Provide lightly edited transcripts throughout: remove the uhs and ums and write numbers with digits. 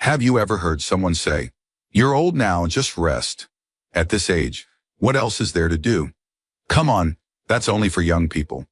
Have you ever heard someone say, "You're old now, just rest"? At this age, what else is there to do? Come on, that's only for young people.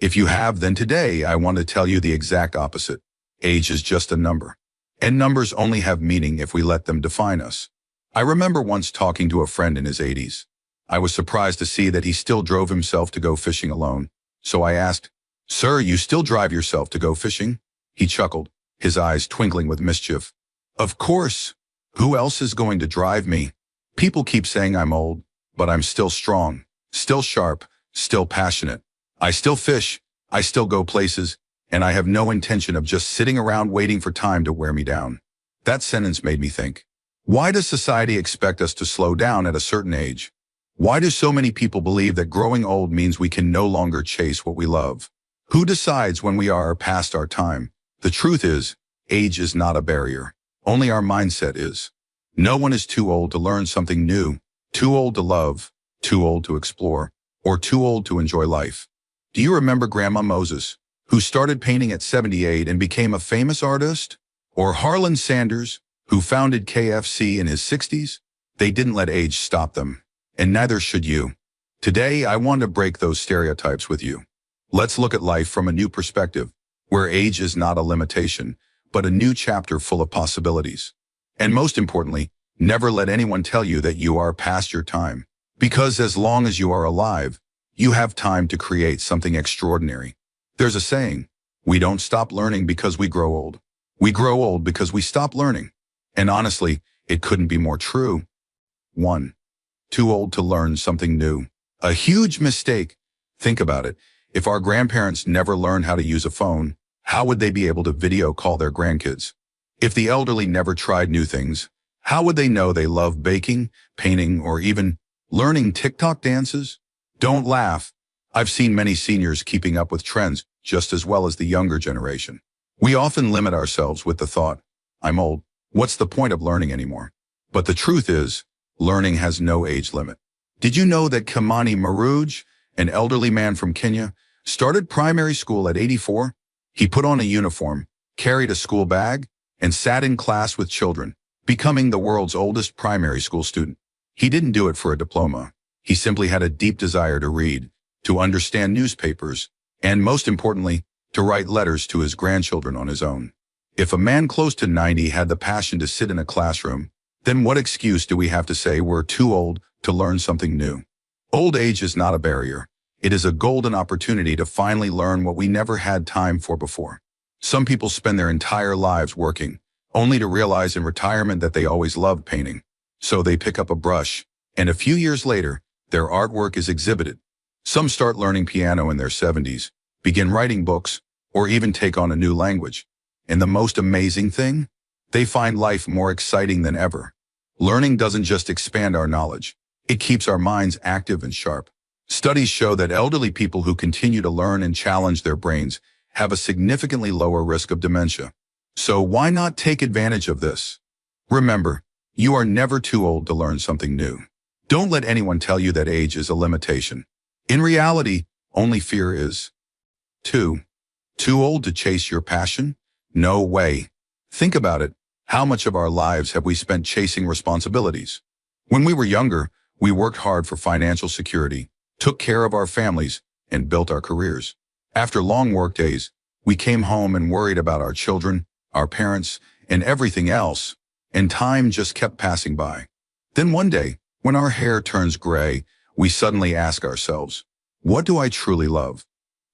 If you have, then today I want to tell you the exact opposite. Age is just a number. And numbers only have meaning if we let them define us. I remember once talking to a friend in his 80s. I was surprised to see that he still drove himself to go fishing alone. So I asked, "Sir, you still drive yourself to go fishing?" He chuckled, his eyes twinkling with mischief. "Of course. Who else is going to drive me? People keep saying I'm old, but I'm still strong, still sharp, still passionate. I still fish, I still go places, and I have no intention of just sitting around waiting for time to wear me down." That sentence made me think. Why does society expect us to slow down at a certain age? Why do so many people believe that growing old means we can no longer chase what we love? Who decides when we are past our time? The truth is, age is not a barrier. Only our mindset is. No one is too old to learn something new, too old to love, too old to explore, or too old to enjoy life. Do you remember Grandma Moses, who started painting at 78 and became a famous artist? Or Harlan Sanders, who founded KFC in his 60s? They didn't let age stop them, and neither should you. Today, I want to break those stereotypes with you. Let's look at life from a new perspective, where age is not a limitation, but a new chapter full of possibilities. And most importantly, never let anyone tell you that you are past your time. Because as long as you are alive, you have time to create something extraordinary. There's a saying, we don't stop learning because we grow old. We grow old because we stop learning. And honestly, it couldn't be more true. 1. Too old to learn something new. A huge mistake. Think about it. If our grandparents never learned how to use a phone, how would they be able to video call their grandkids? If the elderly never tried new things, how would they know they love baking, painting, or even learning TikTok dances? Don't laugh. I've seen many seniors keeping up with trends just as well as the younger generation. We often limit ourselves with the thought, "I'm old. What's the point of learning anymore?" But the truth is, learning has no age limit. Did you know that Kimani Maruj, an elderly man from Kenya, started primary school at 84? He put on a uniform, carried a school bag, and sat in class with children, becoming the world's oldest primary school student. He didn't do it for a diploma. He simply had a deep desire to read, to understand newspapers, and most importantly, to write letters to his grandchildren on his own. If a man close to 90 had the passion to sit in a classroom, then what excuse do we have to say we're too old to learn something new? Old age is not a barrier. It is a golden opportunity to finally learn what we never had time for before. Some people spend their entire lives working, only to realize in retirement that they always loved painting. So they pick up a brush, and a few years later, their artwork is exhibited. Some start learning piano in their 70s, begin writing books, or even take on a new language. And the most amazing thing? They find life more exciting than ever. Learning doesn't just expand our knowledge. It keeps our minds active and sharp. Studies show that elderly people who continue to learn and challenge their brains have a significantly lower risk of dementia. So why not take advantage of this? Remember, you are never too old to learn something new. Don't let anyone tell you that age is a limitation. In reality, only fear is. 2. Too old to chase your passion? No way. Think about it. How much of our lives have we spent chasing responsibilities? When we were younger, we worked hard for financial security, took care of our families, and built our careers. After long work days, we came home and worried about our children, our parents, and everything else, and time just kept passing by. Then one day, when our hair turns gray, we suddenly ask ourselves, what do I truly love?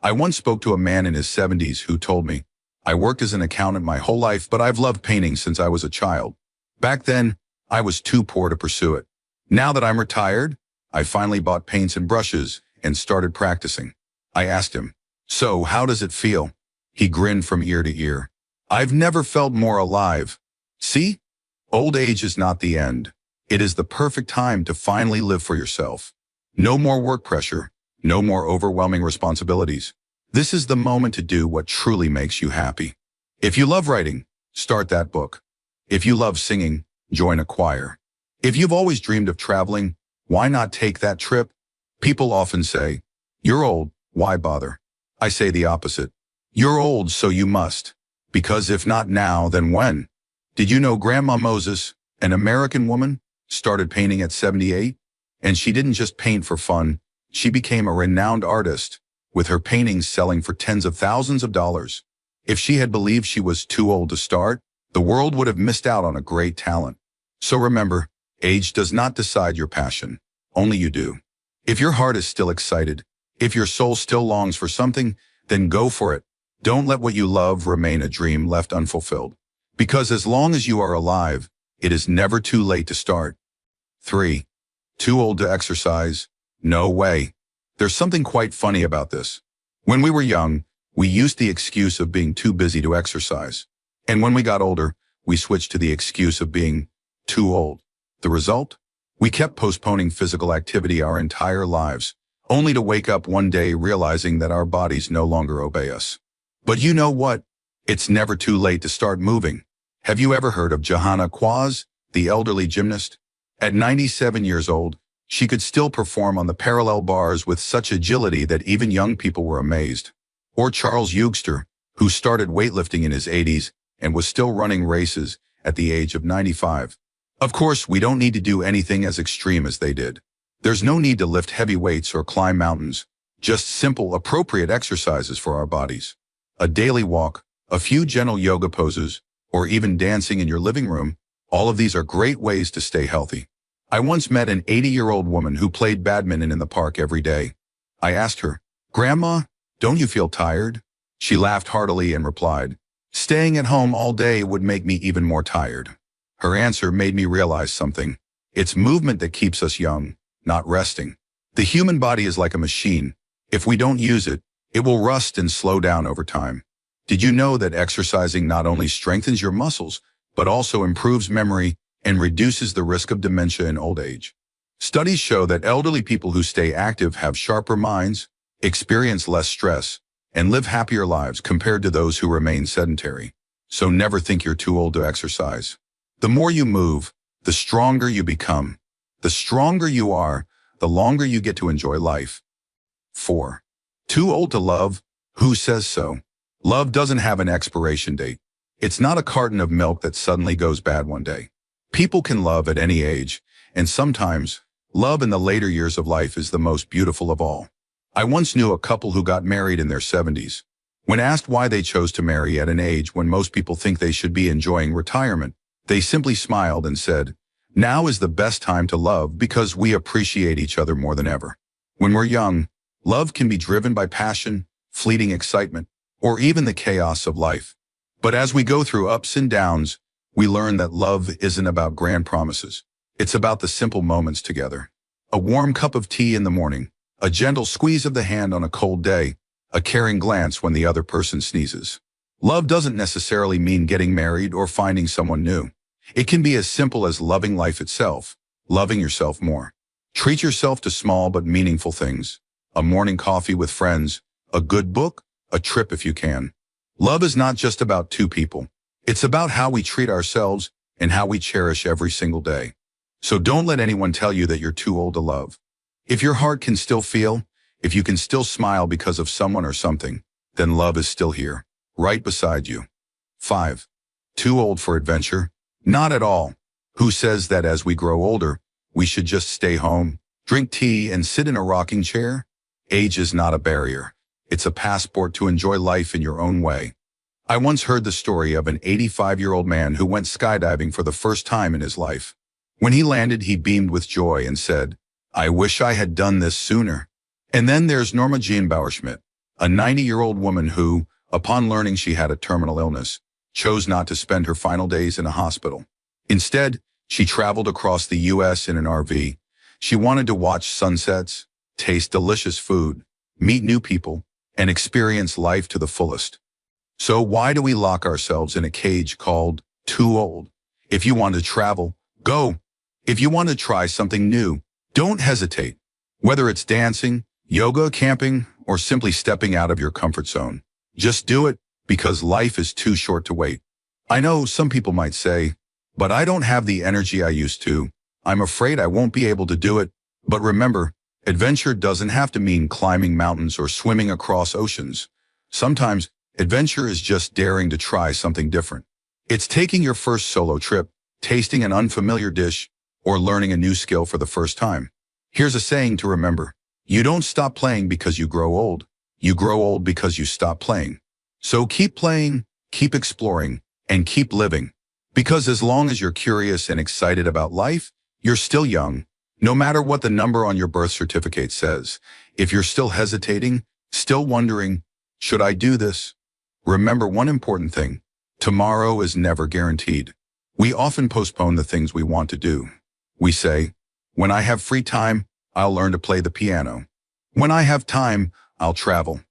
I once spoke to a man in his 70s who told me, I worked as an accountant my whole life, but I've loved painting since I was a child. Back then, I was too poor to pursue it. Now that I'm retired, I finally bought paints and brushes and started practicing. I asked him, so how does it feel? He grinned from ear to ear. I've never felt more alive. See? Old age is not the end. It is the perfect time to finally live for yourself. No more work pressure, no more overwhelming responsibilities. This is the moment to do what truly makes you happy. If you love writing, start that book. If you love singing, join a choir. If you've always dreamed of traveling, why not take that trip? People often say, you're old, why bother? I say the opposite. You're old, so you must. Because if not now, then when? Did you know Grandma Moses, an American woman, started painting at 78? And she didn't just paint for fun. She became a renowned artist, with her paintings selling for tens of thousands of dollars. If she had believed she was too old to start, the world would have missed out on a great talent. So remember, age does not decide your passion. Only you do. If your heart is still excited, if your soul still longs for something, then go for it. Don't let what you love remain a dream left unfulfilled. Because as long as you are alive, it is never too late to start. 3. Too old to exercise? No way. There's something quite funny about this. When we were young, we used the excuse of being too busy to exercise. And when we got older, we switched to the excuse of being too old. The result? We kept postponing physical activity our entire lives, only to wake up one day realizing that our bodies no longer obey us. But you know what? It's never too late to start moving. Have you ever heard of Johanna Quaz, the elderly gymnast? At 97 years old, she could still perform on the parallel bars with such agility that even young people were amazed. Or Charles Eugster, who started weightlifting in his 80s and was still running races at the age of 95. Of course, we don't need to do anything as extreme as they did. There's no need to lift heavy weights or climb mountains, just simple, appropriate exercises for our bodies. A daily walk, a few gentle yoga poses, or even dancing in your living room, all of these are great ways to stay healthy. I once met an 80-year-old woman who played badminton in the park every day. I asked her, "Grandma, don't you feel tired?" She laughed heartily and replied, "Staying at home all day would make me even more tired." Her answer made me realize something. It's movement that keeps us young, not resting. The human body is like a machine. If we don't use it, it will rust and slow down over time. Did you know that exercising not only strengthens your muscles, but also improves memory and reduces the risk of dementia in old age? Studies show that elderly people who stay active have sharper minds, experience less stress, and live happier lives compared to those who remain sedentary. So never think you're too old to exercise. The more you move, the stronger you become. The stronger you are, the longer you get to enjoy life. 4. Too old to love? Who says so? Love doesn't have an expiration date. It's not a carton of milk that suddenly goes bad one day. People can love at any age, and sometimes, love in the later years of life is the most beautiful of all. I once knew a couple who got married in their 70s. When asked why they chose to marry at an age when most people think they should be enjoying retirement, they simply smiled and said, "Now is the best time to love because we appreciate each other more than ever." When we're young, love can be driven by passion, fleeting excitement, or even the chaos of life. But as we go through ups and downs, we learn that love isn't about grand promises. It's about the simple moments together. A warm cup of tea in the morning, a gentle squeeze of the hand on a cold day, a caring glance when the other person sneezes. Love doesn't necessarily mean getting married or finding someone new. It can be as simple as loving life itself, loving yourself more. Treat yourself to small but meaningful things. A morning coffee with friends, a good book, a trip if you can. Love is not just about two people. It's about how we treat ourselves and how we cherish every single day. So don't let anyone tell you that you're too old to love. If your heart can still feel, if you can still smile because of someone or something, then love is still here, right beside you. 5. Too old for adventure? Not at all. Who says that as we grow older, we should just stay home, drink tea, and sit in a rocking chair? Age is not a barrier. It's a passport to enjoy life in your own way. I once heard the story of an 85-year-old man who went skydiving for the first time in his life. When he landed, he beamed with joy and said, "I wish I had done this sooner." And then there's Norma Jean Bauerschmidt, a 90-year-old woman who, upon learning she had a terminal illness, chose not to spend her final days in a hospital. Instead, she traveled across the U.S. in an RV. She wanted to watch sunsets, taste delicious food, meet new people, and experience life to the fullest. So why do we lock ourselves in a cage called too old? If you want to travel, go. If you want to try something new, don't hesitate. Whether it's dancing, yoga, camping, or simply stepping out of your comfort zone, just do it because life is too short to wait. I know some people might say, "But I don't have the energy I used to. I'm afraid I won't be able to do it." But remember, adventure doesn't have to mean climbing mountains or swimming across oceans. Sometimes, adventure is just daring to try something different. It's taking your first solo trip, tasting an unfamiliar dish, or learning a new skill for the first time. Here's a saying to remember. You don't stop playing because you grow old. You grow old because you stop playing. So keep playing, keep exploring, and keep living. Because as long as you're curious and excited about life, you're still young. No matter what the number on your birth certificate says, if you're still hesitating, still wondering, should I do this? Remember one important thing. Tomorrow is never guaranteed. We often postpone the things we want to do. We say, when I have free time, I'll learn to play the piano. When I have time, I'll travel.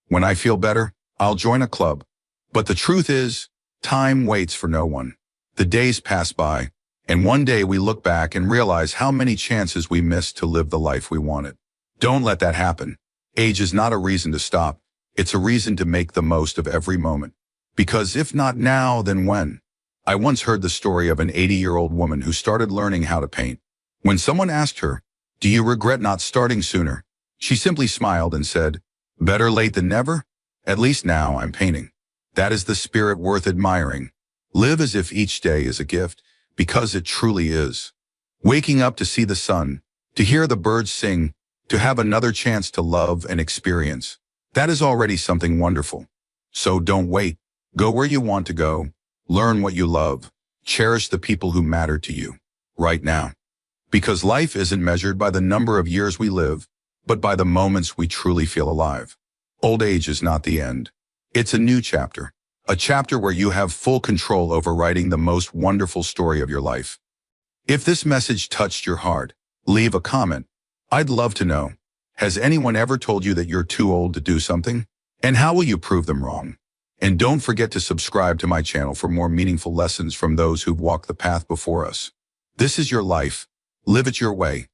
When I feel better, I'll join a club. But the truth is, time waits for no one. The days pass by, and one day we look back and realize how many chances we missed to live the life we wanted. Don't let that happen. Age is not a reason to stop. It's a reason to make the most of every moment. Because if not now, then when? I once heard the story of an 80-year-old woman who started learning how to paint. When someone asked her, "Do you regret not starting sooner?" she simply smiled and said, "Better late than never. At least now I'm painting." That is the spirit worth admiring. Live as if each day is a gift, because it truly is. Waking up to see the sun, to hear the birds sing, to have another chance to love and experience. That is already something wonderful. So don't wait. Go where you want to go. Learn what you love. Cherish the people who matter to you right now. Because life isn't measured by the number of years we live, but by the moments we truly feel alive. Old age is not the end. It's a new chapter. A chapter where you have full control over writing the most wonderful story of your life. If this message touched your heart, leave a comment. I'd love to know. Has anyone ever told you that you're too old to do something? And how will you prove them wrong? And don't forget to subscribe to my channel for more meaningful lessons from those who've walked the path before us. This is your life. Live it your way.